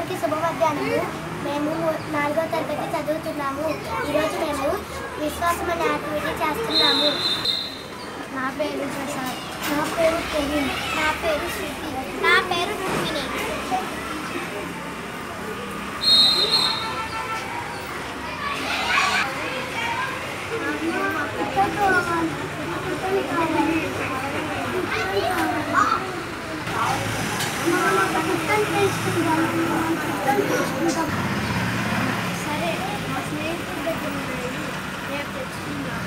అందరికీ శుభ మధ్యాహ్నము. మేము 4వ తరగతి చదువుతున్నాము. ఈరోజు మేము విశ్వాసం అనే యాక్టివిటీ చేస్తున్నాము. నా పేరు ప్రసాద్. నా పేరు కెవిన్. నా పేరు శృతి. నా పేరు రుక్మిణి. సరే, మా స్నేహితుల దగ్గర రేపు తెచ్చుకుందాం.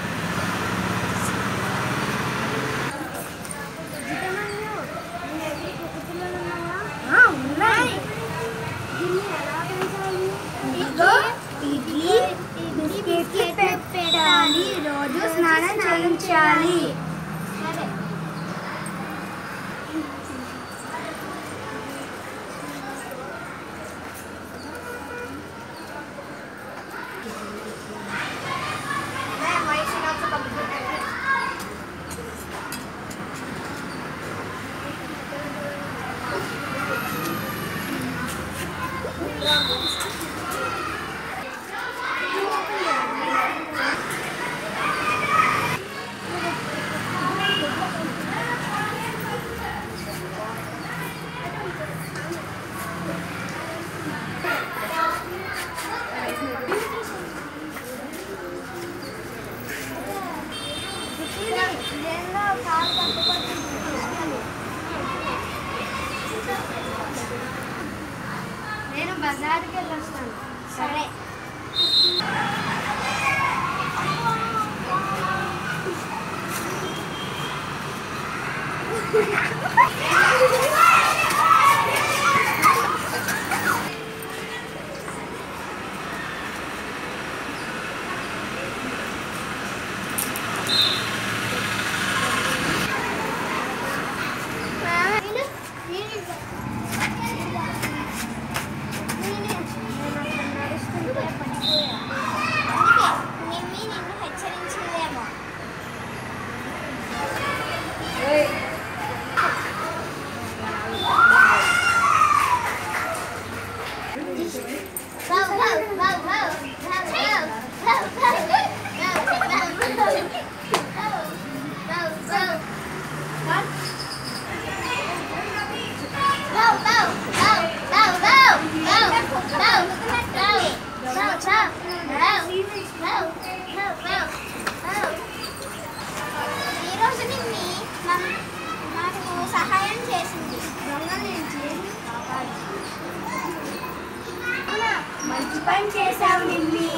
ఉన్నాయి. దీన్ని ఎలా పెంచాలి? ఇడ్లీ బిస్కెట్ పెట్టాలి. రోజు స్నానం చేయించాలి. సరే. నేను బజార్కి వెళ్ళొస్తాను. సరే. నాకు సహాయం చేసింది. మంచి పని చేశావు నిమ్మి.